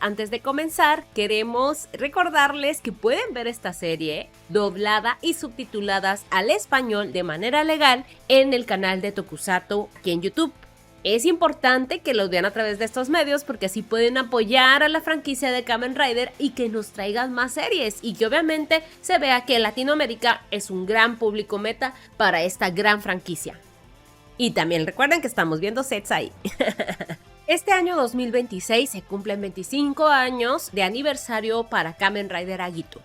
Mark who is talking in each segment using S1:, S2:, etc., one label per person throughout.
S1: antes de comenzar, queremos recordarles que pueden ver esta serie doblada y subtituladas al español de manera legal en el canal de Tokusatsu aquí en YouTube. Es importante que los vean a través de estos medios porque así pueden apoyar a la franquicia de Kamen Rider y que nos traigan más series y que obviamente se vea que Latinoamérica es un gran público meta para esta gran franquicia. Y también recuerden que estamos viendo sets ahí. Este año 2026 se cumplen 25 años de aniversario para Kamen Rider Agito.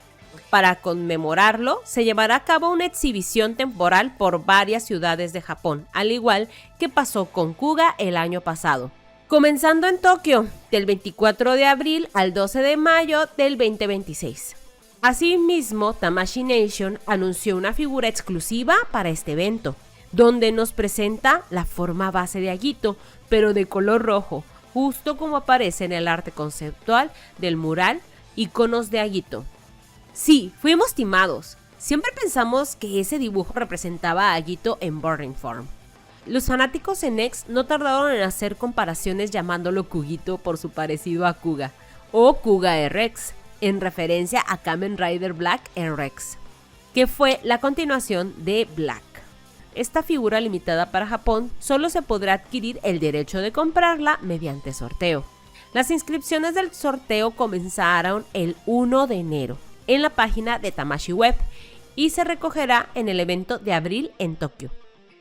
S1: Para conmemorarlo, se llevará a cabo una exhibición temporal por varias ciudades de Japón, al igual que pasó con Kuga el año pasado. Comenzando en Tokio, del 24 de abril al 12 de mayo del 2026. Asimismo, Tamashii Nation anunció una figura exclusiva para este evento, donde nos presenta la forma base de Agito, pero de color rojo, justo como aparece en el arte conceptual del mural Iconos de Agito. Sí, fuimos timados. Siempre pensamos que ese dibujo representaba a Agito en Burning Form. Los fanáticos en X no tardaron en hacer comparaciones llamándolo Kugito por su parecido a Kuga, o Kuga RX, en referencia a Kamen Rider Black RX, que fue la continuación de Black. Esta figura limitada para Japón solo se podrá adquirir el derecho de comprarla mediante sorteo. Las inscripciones del sorteo comenzaron el 1 de enero en la página de Tamashii Web y se recogerá en el evento de abril en Tokio.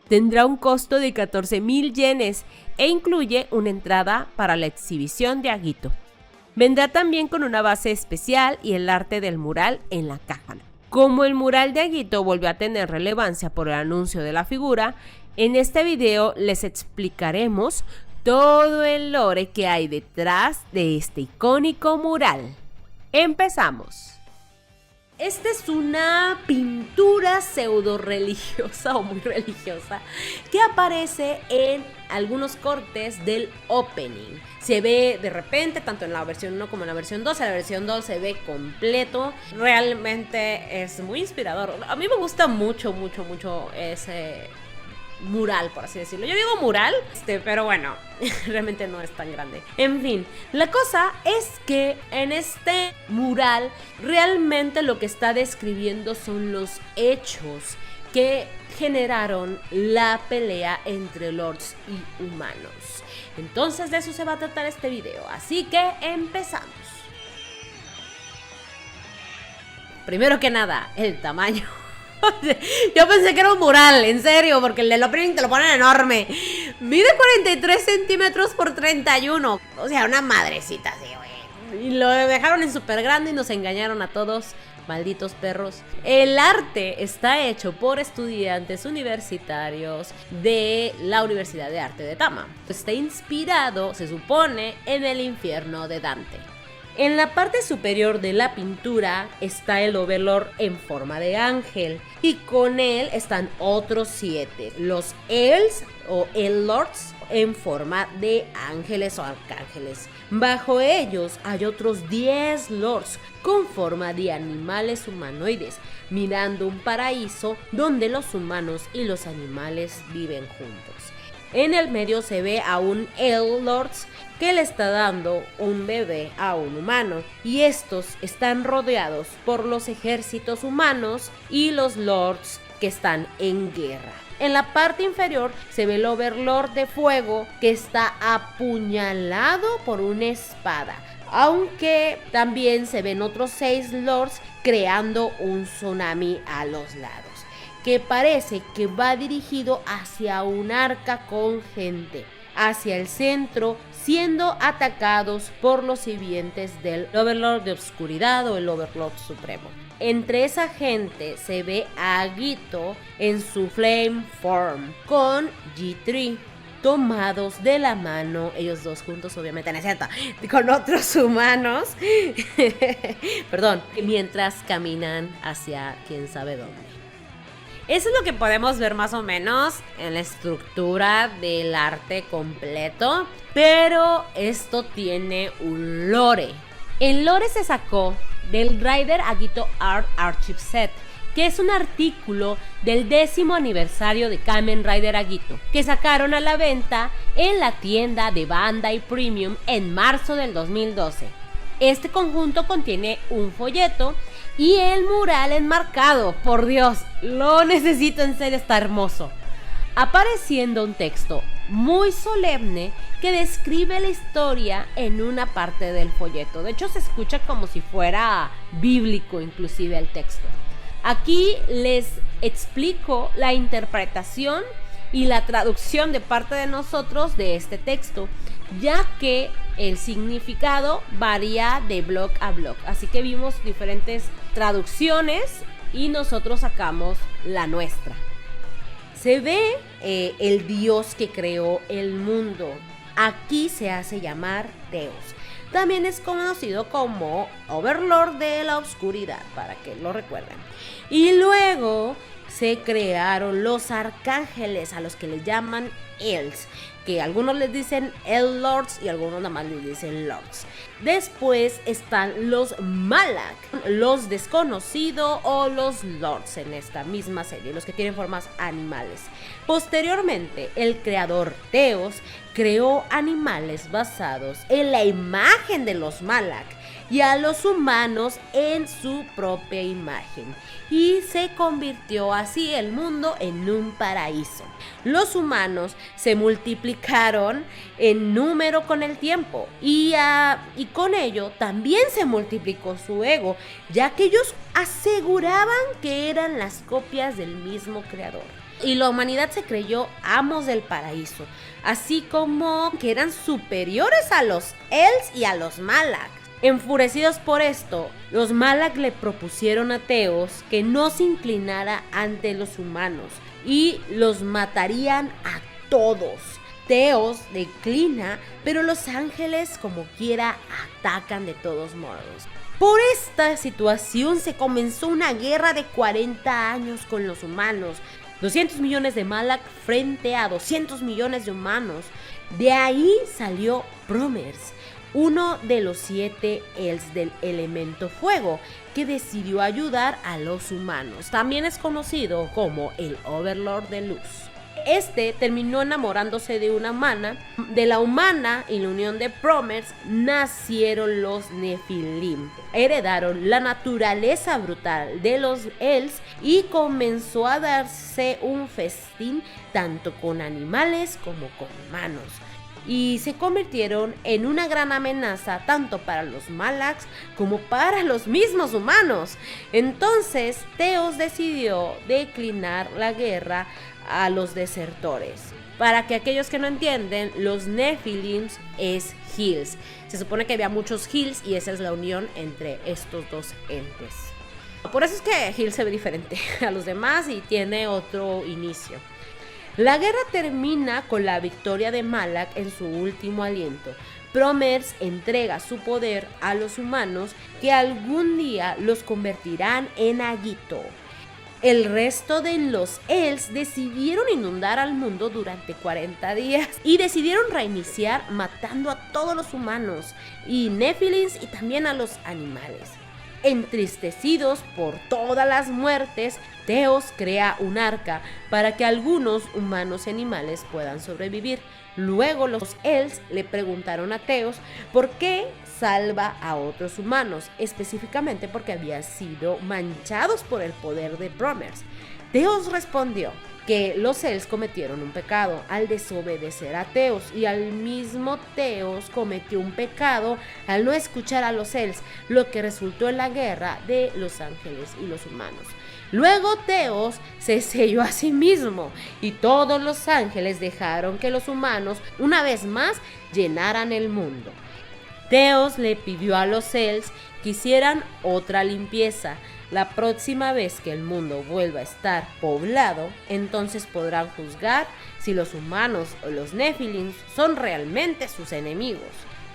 S1: Tendrá un costo de 14,000 yenes e incluye una entrada para la exhibición de Agito. Vendrá también con una base especial y el arte del mural en la caja. Como el mural de Agito volvió a tener relevancia por el anuncio de la figura, en este video les explicaremos todo el lore que hay detrás de este icónico mural. ¡Empezamos! Esta es una pintura pseudo religiosa o muy religiosa que aparece en algunos cortes del opening. Se ve de repente tanto en la versión 1 como en la versión 2. En la versión 2 se ve completo. Realmente es muy inspirador. A mí me gusta mucho ese mural, por así decirlo. Yo digo mural, pero bueno, realmente no es tan grande. En fin, la cosa es que en este mural realmente lo que está describiendo son los hechos que generaron la pelea entre lords y humanos. Entonces de eso se va a tratar este video, así que empezamos. Primero que nada, el tamaño. Yo pensé que era un mural, en serio, porque el del opening te lo ponen enorme. Mide 43 centímetros por 31. O sea, una madrecita así, güey. Y lo dejaron en súper grande y nos engañaron a todos. Malditos perros. El arte está hecho por estudiantes universitarios de la Universidad de Arte de Tama. Está inspirado, se supone, en el infierno de Dante. En la parte superior de la pintura está el Overlord en forma de ángel y con él están otros 7, los Elves o Ellords en forma de ángeles o arcángeles. Bajo ellos hay otros 10 Lords con forma de animales humanoides, mirando un paraíso donde los humanos y los animales viven juntos. En el medio se ve a un Ellords que le está dando un bebé a un humano y estos están rodeados por los ejércitos humanos y los lords que están en guerra. En la parte inferior se ve el Overlord de fuego que está apuñalado por una espada, aunque también se ven otros 6 lords creando un tsunami a los lados, que parece que va dirigido hacia un arca con gente, hacia el centro, siendo atacados por los sirvientes del Overlord de Oscuridad o el Overlord Supremo. Entre esa gente se ve a Agito en su Flame Form con G3, tomados de la mano, ellos dos juntos obviamente, ¿no es cierto?, con otros humanos, perdón, mientras caminan hacia quién sabe dónde. Eso es lo que podemos ver más o menos en la estructura del arte completo, pero esto tiene un lore. El lore se sacó del Rider Agito Art Archive Set, que es un artículo del 10º aniversario de Kamen Rider Agito, que sacaron a la venta en la tienda de Bandai Premium en marzo del 2012. Este conjunto contiene un folleto y el mural enmarcado. Por Dios, lo necesito, en serio, está hermoso. Apareciendo un texto muy solemne que describe la historia en una parte del folleto. De hecho, se escucha como si fuera bíblico inclusive el texto. Aquí les explico la interpretación y la traducción de parte de nosotros de este texto, ya que el significado varía de blog a blog. Así que vimos diferentes traducciones y nosotros sacamos la nuestra. Se ve el Dios que creó el mundo. Aquí se hace llamar Teos. También es conocido como Overlord de la Oscuridad, para que lo recuerden. Y luego se crearon los arcángeles, a los que les llaman Elves, que algunos les dicen El Lords y algunos nada más les dicen Lords. Después están los Malak, los desconocidos o los Lords en esta misma serie, los que tienen formas animales. Posteriormente, el creador Teos creó animales basados en la imagen de los Malak y a los humanos en su propia imagen, y se convirtió así el mundo en un paraíso. Los humanos se multiplicaron en número con el tiempo y con ello también se multiplicó su ego, ya que ellos aseguraban que eran las copias del mismo creador. Y la humanidad se creyó amos del paraíso, así como que eran superiores a los Elves y a los Malak. Enfurecidos por esto, los Malak le propusieron a Teos que no se inclinara ante los humanos y los matarían a todos. Teos declina, pero los ángeles como quiera atacan de todos modos. Por esta situación se comenzó una guerra de 40 años con los humanos. 200 millones de Malak frente a 200 millones de humanos. De ahí salió Promers, uno de los 7 Elves del elemento fuego, que decidió ayudar a los humanos. También es conocido como el Overlord de Luz. Este terminó enamorándose de una humana. De la humana y la unión de Promers nacieron los Nephilim. Heredaron la naturaleza brutal de los Elves y comenzó a darse un festín tanto con animales como con humanos. Y se convirtieron en una gran amenaza tanto para los Malaks como para los mismos humanos. Entonces Teos decidió declinar la guerra a los desertores. Para que aquellos que no entienden, los Nephilims es Hills. Se supone que había muchos Hills y esa es la unión entre estos dos entes. Por eso es que Hills se ve diferente a los demás y tiene otro inicio. La guerra termina con la victoria de Malak en su último aliento. Promers entrega su poder a los humanos, que algún día los convertirán en Agito. El resto de los Elves decidieron inundar al mundo durante 40 días y decidieron reiniciar matando a todos los humanos y Nephilims y también a los animales. Entristecidos por todas las muertes, Teos crea un arca para que algunos humanos y animales puedan sobrevivir. Luego los Elves le preguntaron a Teos por qué salva a otros humanos, específicamente porque habían sido manchados por el poder de Promers. Teos respondió que los Elves cometieron un pecado al desobedecer a Teos, y al mismo Teos cometió un pecado al no escuchar a los Elves, lo que resultó en la guerra de los ángeles y los humanos. Luego Teos se selló a sí mismo y todos los ángeles dejaron que los humanos una vez más llenaran el mundo. Teos le pidió a los Elves que hicieran otra limpieza. La próxima vez que el mundo vuelva a estar poblado, entonces podrán juzgar si los humanos o los Nephilims son realmente sus enemigos.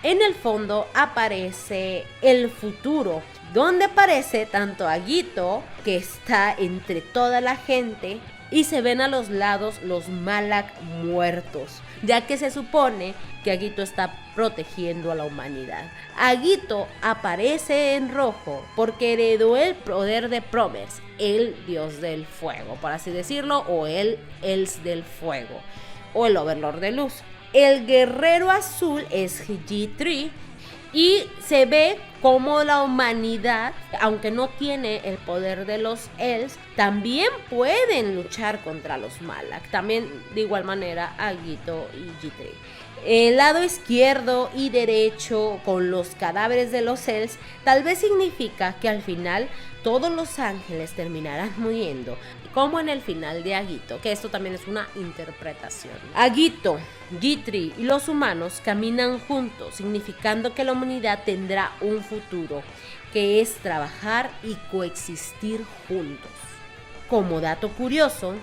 S1: En el fondo aparece el futuro, donde aparece tanto Agito, que está entre toda la gente, y se ven a los lados los Malak muertos, ya que se supone que Agito está protegiendo a la humanidad. Agito aparece en rojo porque heredó el poder de Promers, el dios del fuego, por así decirlo, o el Elves del fuego, o el Overlord de luz. El guerrero azul es G3, Y se ve como la humanidad, aunque no tiene el poder de los Elves, también pueden luchar contra los Malak. También de igual manera Agito y Gitri. El lado izquierdo y derecho con los cadáveres de los Elves tal vez significa que al final todos los ángeles terminarán muriendo, como en el final de Agito, que esto también es una interpretación. Agito, Gitri y los humanos caminan juntos, significando que la humanidad tendrá un futuro, que es trabajar y coexistir juntos. Como dato curioso,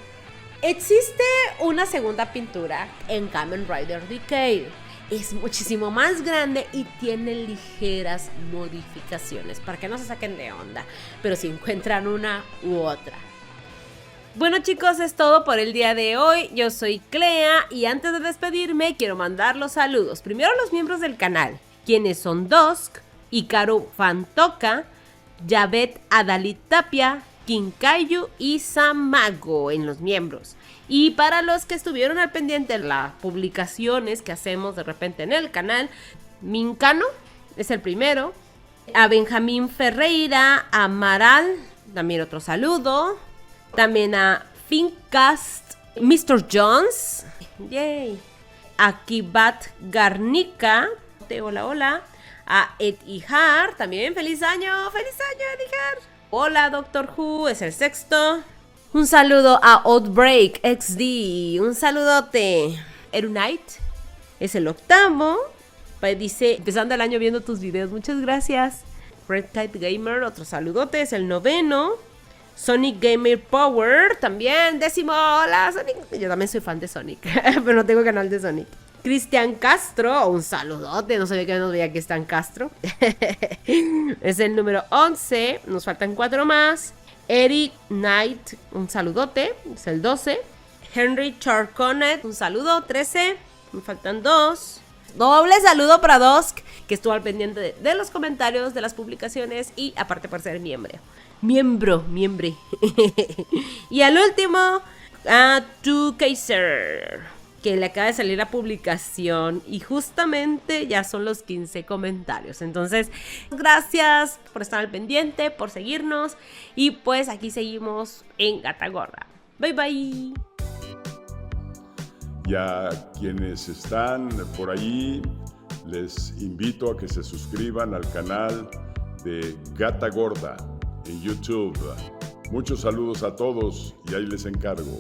S1: existe una segunda pintura en Kamen Rider Decade. Es muchísimo más grande y tiene ligeras modificaciones para que no se saquen de onda, pero si encuentran una u otra. Bueno chicos, es todo por el día de hoy. Yo soy Clea y antes de despedirme quiero mandar los saludos. Primero a los miembros del canal, quienes son Dusk, Hikaru Fantoka, Yavet Adalit Tapia, Kinkayu y Samago en los miembros. Y para los que estuvieron al pendiente de las publicaciones que hacemos de repente en el canal, Mincano es el primero, a Benjamín Ferreira, a Maral, también otro saludo, también a Fincast, Mr. Jones, yay, a Kibat Garnica, hola, hola, a Ed Ijar, también feliz año, Ed Ijar. Hola, Doctor Who, es el sexto. Un saludo a Outbreak XD, un saludote. Erunite es el octavo. Dice, empezando el año viendo tus videos, muchas gracias. Red Kite Gamer, otro saludote, es el noveno. Sonic Gamer Power, también, décimo. Hola, Sonic. Yo también soy fan de Sonic, pero no tengo canal de Sonic. Cristian Castro, un saludote, no sabía que nos veía Cristian Castro. Es el número 11, nos faltan 4 más. Eric Knight, un saludote, es el 12. Henry Charconet, un saludo, 13. Me faltan 2. Doble saludo para Dusk, que estuvo al pendiente de los comentarios, de las publicaciones y aparte por ser miembro. Y al último, a Tu Kaiser, que le acaba de salir la publicación y justamente ya son los 15 comentarios. Entonces, gracias por estar al pendiente, por seguirnos y pues aquí seguimos en Gata Gorda. Bye bye.
S2: Ya quienes están por allí, les invito a que se suscriban al canal de Gata Gorda en YouTube. Muchos saludos a todos y ahí les encargo.